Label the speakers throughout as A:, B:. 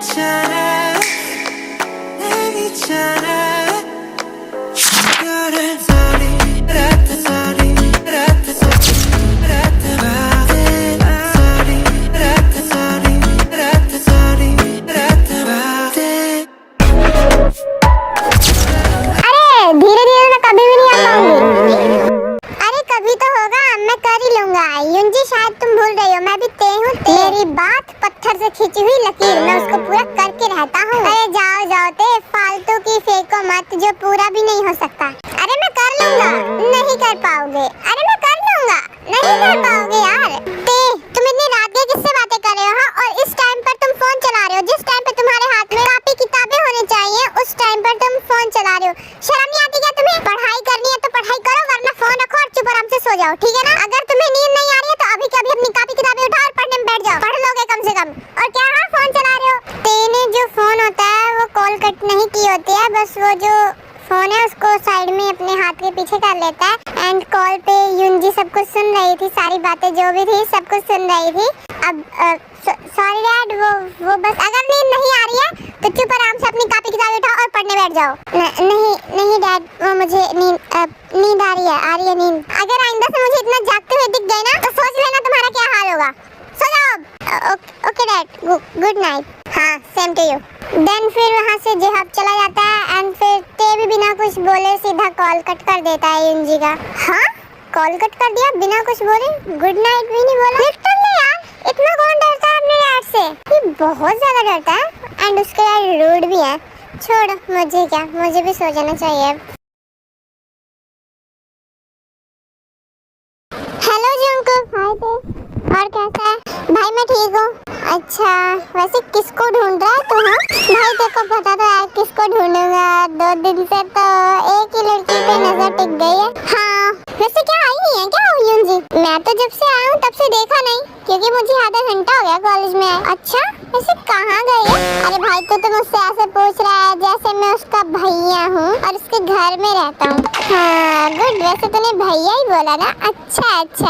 A: 있잖아 내 있잖아 별의 소리 라타 소리 라타 소리 라타 바데 소리 라타 소리 라타 소리 라타 바데
B: अरे धीरे धीरे मैं कभी भी नहीं आ पाऊंगी। अरे कभी तो होगा, मैं कर ही लूंगा। युंजी शायद तुम भूल रही हो, मैं भी ते हूँ। मेरी बात पत्थर से खींची हुई लकीर, मैं उसको पूरा करके रहता हूँ। अरे जाओ जाओ ते, फालतू की फेंको मत जो पूरा भी नहीं हो सकता। अरे मैं कर लूंगा। नहीं कर पाओगे। अरे मैं कर लूंगा। नहीं कर पाओगे यार। ते तुम इतनी रात के किससे बातें कर रहे हो? हाँ, और इस टाइम पर तुम फोन चला रहे हो। जिस टाइम पे तुम्हारे हाथ में कापी किताबें होनी चाहिए, उस टाइम पर तुम फोन चला रहे हो। शर्म नहीं आती क्या तुम्हें? पढ़ाई करनी है तो पढ़ाई करो, वरना फोन रखो और चुप आराम से सो जाओ, ठीक है ना? अगर तुम्हें नींद नहीं आ रही है तो अभी के अभी अपनी कापी किताबें उठाओ और पढ़ने में बैठ जाओ। पढ़ लोगे कम से कम। और क्या हाँ फोन चला रहे हो? तेने जो फोन होता है वो कॉल कट नहीं की होती है, बस वो जो फोन है उसको साइड में अपने हाथ के पीछे कर लेता है। एंड कॉल पे युंजी सब कुछ सुन रही थी, सारी बातें जो भी थी सब कुछ सुन रही थी। अब सॉरी डैड, वो बस अगर नींद नहीं आ रही है तो चुप आराम से अपनी कापी किताब उठाओ और पढ़ने बैठ जाओ। नहीं नहीं डैड, वो मुझे नींद आ रही है नींद। अगर आइंदा से मुझे इतना जागते हुए दिख गए ना तो सोच लेना तुम्हारा क्या हाल होगा। सो जाओ। Okay dad, good night. हाँ सेम टू यू। देन फिर वहाँ से जेहब चला जाता है एंड फिर ते भी बिना कुछ बोले सीधा कॉल कट कर देता है युंजी का। हाँ कॉल कट कर दिया बिना कुछ बोले, गुड नाइट भी नहीं बोला। लिटरली यार, इतना कौन डरता है अपने डैड से? ये बहुत ज्यादा डरता है एंड उसके डैड रूड भी है। छोड़, मुझे क्या, मुझे भी सो जाना चाहिए। Hello Jungkook. हाय ते, और कैसा है? भाई मैं ठीक हूँ। अच्छा वैसे किसको ढूंढ रहा है तू? हाँ भाई तेरे को पता तो है किसको ढूंढूंगा, 2 दिन से तो एक ही लड़की पे नजर टिक गई है। हाँ वैसे क्या आई नहीं है क्या युंजी? मैं तो जब से आया हूँ तब से देखा नहीं, क्योंकि मुझे आधा घंटा हो गया कॉलेज में आए। अच्छा वैसे कहाँ गई है? अरे भाई तो मुझसे ऐसे पूछ रहा है जैसे मैं उसका भैया हूँ और उसके घर में रहता हूँ। हाँ गुड, वैसे तूने भैया ही बोला ना। अच्छा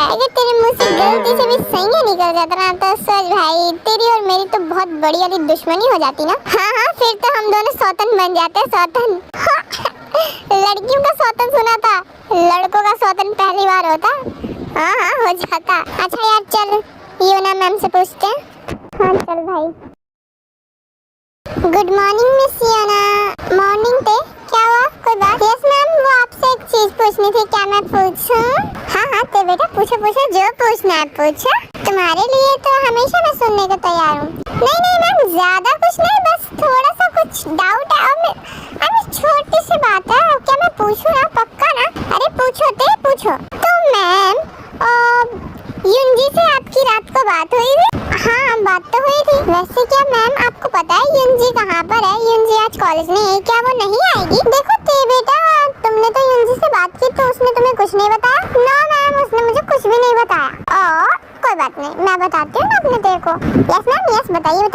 B: अगर तेरे मुँह से गलती से भी सही निकल जाता ना तो सोच भाई, तेरी और मेरी तो बहुत बड़ी वाली दुश्मनी हो जाती ना। हाँ फिर तो हम दोनों सौतन बन जाते। सौतन लड़कियों का सौतन सुना था, लड़कों का सौतन पहली बार होता। हाँ हो जाता। अच्छा यार चल यूना मैम से पूछते हैं। हाँ चल भाई। Good morning miss Yuna. Morning पे क्या हुआ, कोई बात? यस मैम, वो आपसे एक चीज पूछनी थी, क्या मैं पूछूं? हाँ तो बेटा पूछो जो पूछना है पूछो। तुम्हारे लिए तो हमेशा मैं सुनने को तैयार हूँ। नहीं मैम, ज्यादा कुछ नहीं, बस थोड़ा सा कुछ डाउट है। अरे छोटी सी बात है, क्या मैं पूछूं ना? पक्का ना? अरे पूछो। तो मैम युंजी से आपकी रात को बात हुई थी? हाँ बात तो हुई थी। वैसे क्या मैम आपको पता है युंजी कहाँ पर है? युंजी आज कॉलेज नहीं है क्या? वो नहीं आएगी? देखो ते बेटा, तुमने तो युंजी से बात की तो उसने तुम्हें कुछ नहीं बताया? नो मैम, उसने मुझे कुछ भी नहीं बताया। और कोई बात नहीं, मैं बताती हूँ ना अपने तेरे को। यस मैम यस, बताइए।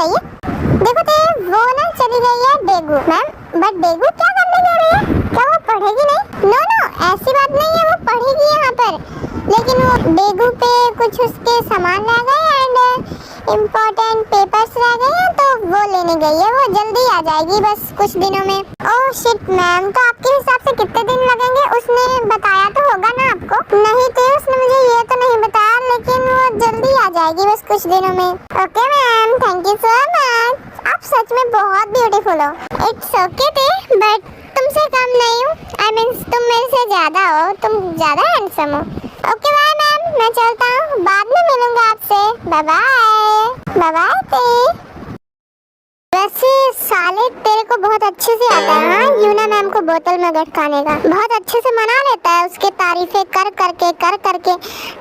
B: देखो ते, वो ना चली गई है डेगू। मैम बट डेगू क्या करने जा रही है? क्या वो पढ़ेगी नहीं? नो ऐसी बात नहीं है, वो पढ़ेगी यहाँ पर, लेकिन वो डेगू पे कुछ उसके सामान रह गए एंड इम्पोर्टेंट पेपर्स रह गए हैं तो वो लेने गई है। वो जल्दी आ जाएगी बस कुछ दिनों में। ओह शिट मैम, तो आपके हिसाब से कितने दिन लगेंगे? उसने बताया तो होगा ना आपको? नहीं तो उसने मुझे ये तो नहीं बताया, लेकिन वो जल्दी आ जाएगी बस कुछ दिनों में। Okay ma'am, thank you so much. आप सच में बहुत ब्यूटीफुल हो। इट्स ओके थे, बट तुमसे कम नहीं हूँ। आई मीन तुम मेरे से ज्यादा हो, तुम ज्यादा हैंडसम हो। ओके बाय मैम, मैं चलता हूँ, बाद में मिलूंगा आपसे। बाय बाय ते। वैसे साले तेरे को बहुत अच्छे से आता है हाँ यूना मैम को बोतल में गटकाने का। बहुत अच्छे से मना लेता है, उसके तारीफें कर करके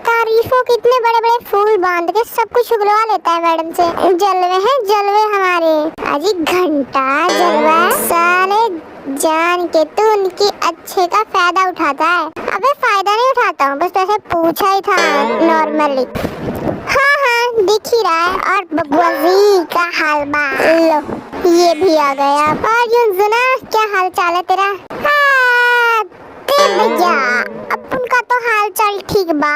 B: तारीफों के इतने बड़े फूल बांध के सब कुछ उगलवा लेता है मैडम से। जलवे हमारे आज घंटा जलवा। साले जान के तू उनकी अच्छे का फायदा उठाता है। अबे फायदा नहीं उठाता हूँ, बस वैसे पूछा ही था नॉर्मली। हाँ दिख ही रहा है। और बबुआजी का हाल बा लो, ये भी आ गया। और युंजुना क्या हाल चाल है तेरा? हाँ भैया अपन का तो हाल चाल ठीक बा,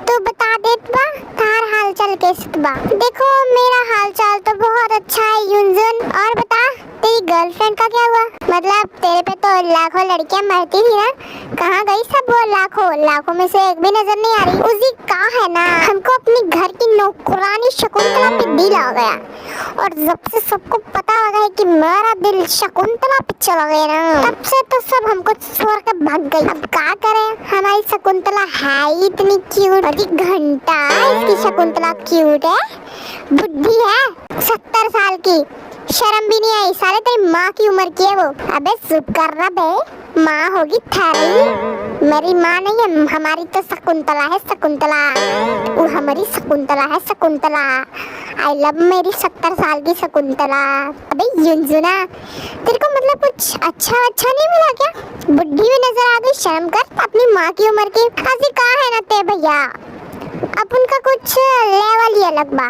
B: तो बता देत बा तार हाल चाल कैसे बा? देखो मेरा हाल चाल तो बहुत अच्छा है युंजुन, लाखों लड़कियां मरती थी ना, कहाँ गई सब वो लाखों में से एक भी नजर नहीं आ रही। उसी का है ना, हमको अपनी घर की नौकरानी शकुंतला पे दिल आ गया, और जब से सबको पता लगा है कि मेरा दिल शकुंतला पे चला गया ना, तब से तो सब हमको छोड़ के भाग गई। अब क्या करें, हमारी शकुंतला है ही इतनी क्यूट, और ये घंटा इसकी शकुंतला क्यूट है, बुद्धि है 70 साल की, शर्म भी नहीं आई। साले तेरी माँ की उम्र की है वो। अबे चुप कर रहा बे, माँ होगी थारी, मेरी माँ नहीं है, हमारी तो शकुंतला है शकुंतला, वो हमारी शकुंतला है शकुंतला। आई लव मेरी 70 साल की शकुंतला। अबे युंजुना, तेरे को मतलब कुछ अच्छा नहीं मिला क्या? बुढ़ी भी नजर आ गई, शर्म कर, अपनी माँ की उम्र की। अजी कहाँ है ना ते भैया, अपन का कुछ लेवल ही अलग बा,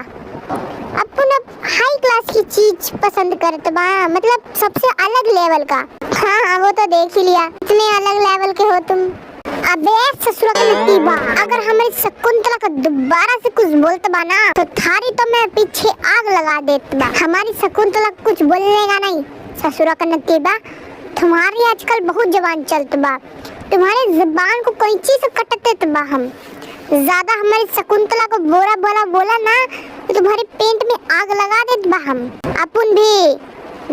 B: अपन अब हाई क्लास की चीज पसंद करते बा, मतलब सबसे अलग लेवल का। हाँ वो तो देख ही लिया, इतने अलग लेवल के हो तुम। अबे ससुरा का नतीबा, अगर हमारी शकुंतला का दोबारा से कुछ बोलते बा ना, तो थारी तो मैं पीछे आग लगा देता बा। हमारी शकुंतला कुछ बोलेगा नहीं, ससुरा का नतीबा। तुम्हारी आजकल बहुत जबान चलते बा, तुम्हारी जुबान को कोई चीज कटते बा। हम ज्यादा हमारी शकुंतला को बोला ना, तो तुम्हारे पेट में आग लगा देत बा हम। अपन भी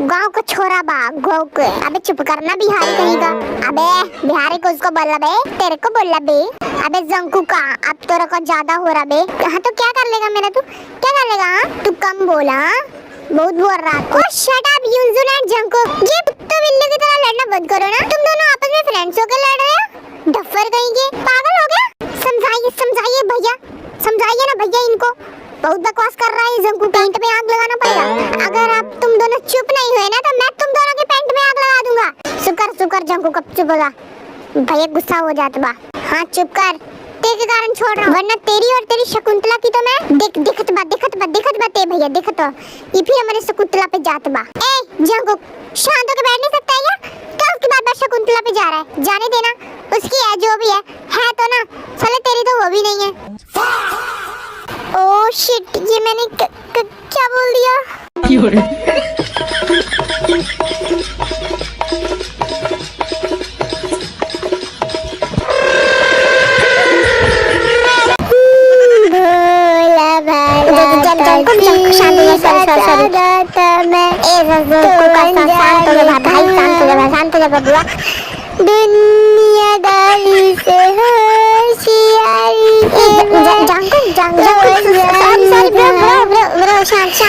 B: गांव का छोरा बा, गांव के। अबे चुप करना बिहारी कहीं का। अबे बिहारी को उसको बोला बे, तेरे को बोला बे। अबे जंकू का, अब तो रखो ज्यादा हो रहा बे। हाँ तो क्या कर लेगा मेरा, तू क्या कर लेगा? तू कम बोला, बहुत बोल रहा है। ओह शट अप युंजुन एंड जंकू, ये कुत्ते बिल्ली की तरह लड़ना बंद करो ना। तुम दोनों आपस में फ्रेंड्स होकर लड़ रहे हो, डफर कहेंगे, पागल हो गया। समझाइए भैया, समझाइए ना भैया इनको, बहुत बकवास कर रहा है जंकू। पेंट में आग लगाना पड़ेगा। अगर आप तुम दोनों चुप नहीं हुए ना, तो मैं तुम दोनों के पेंट में आग लगा दूंगा। शुक्र जंकू कब चुप होगा, भैया गुस्सा हो जाता बा। हाँ चुप कर, तेरे कारण छोड़ रहा हूँ, वरना तेरी और तेरी शकुंतला की तो मैं दिखत बा ते भैया, दिखत हो ये फिर हमारे शकुंतला पे जात बा। ए जंकू शांत होकर बैठ नहीं सकता है क्या? उसके बाद शकुंतला पे जा रहा है, जाने देना, उसकी है जो भी है तो ना, साले तेरी तो वो भी नहीं है। ओह शिट, ये मैंने क्या बोल दिया? दुनियादारी से होशियारी, शांत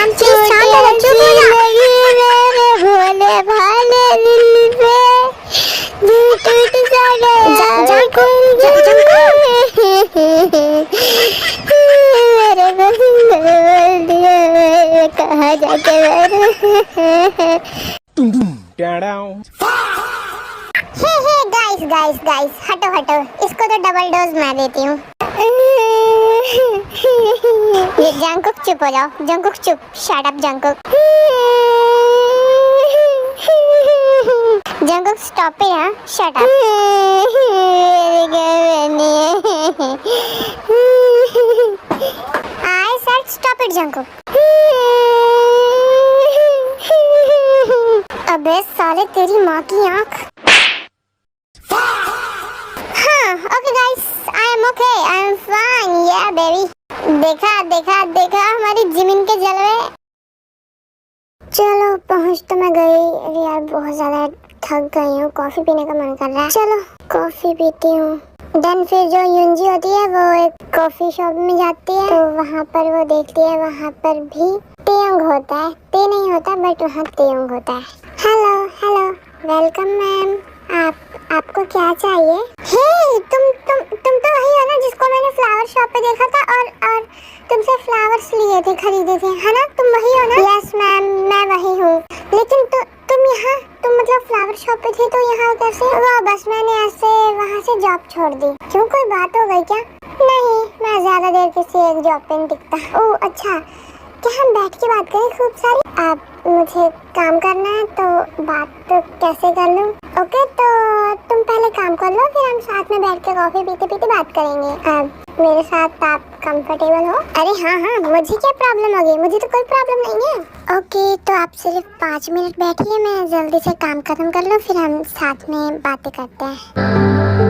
B: भोले भाले दिल पे टूट मेरे कहा जाके गाइस हटो, इसको तो डबल डोज मैं देती हूँ। ये जंकुक चुप हो जाओ, जंकुक चुप, shut up Jungkook. Jungkook stop it, हाँ shut up. I said stop it Jungkook. अबे साले तेरी माँ की आँख। Okay guys, I am okay, I am fine, yeah baby। देखा हमारी जमीन के जलवे। चलो पहुंच तो मैं गई। अरे यार बहुत ज्यादा थक गई हूँ, कॉफी पीने का मन कर रहा है। चलो कॉफी पीती हूँ। देन फिर जो युंजी होती है वो एक कॉफी शॉप में जाती है, तो वहाँ पर वो देखती है, वहाँ पर भी तेयोंग होता है। ते नहीं होता बट वहाँ तेयोंग होता है। हेलो वेलकम मैम, आपको क्या चाहिए? हे तुम तो वही हो ना जिसको मैंने फ्लावर शॉप पे देखा था और तुमसे फ्लावर्स लिए थे, खरीदे थे, है ना? तुम वही हो ना? यस मैम मैं वही हूँ। लेकिन तुम यहाँ, तुम मतलब फ्लावर शॉप पे थे तो यहाँ कैसे? वो बस मैंने ऐसे वहाँ से जॉब छोड़ दी। क्यों, कोई बात हो गई क्या? नहीं, मैं ज्यादा देर किसी एक जॉब पे नहीं टिकता। ओह अच्छा, क्या हम बैठ के बात करें खूब सारी? आप मुझे काम करना है तो बात तो कैसे कर लूँ? ओके तो तुम पहले काम कर लो, फिर हम साथ में बैठ के कॉफी पीते पीते बात करेंगे। अब मेरे साथ आप कंफर्टेबल हो। अरे हाँ हाँ, मुझे क्या प्रॉब्लम होगी, मुझे तो कोई प्रॉब्लम नहीं है। ओके, तो आप सिर्फ 5 मिनट बैठिए, मैं जल्दी से काम खत्म कर लूँ, फिर हम साथ में बातें करते हैं।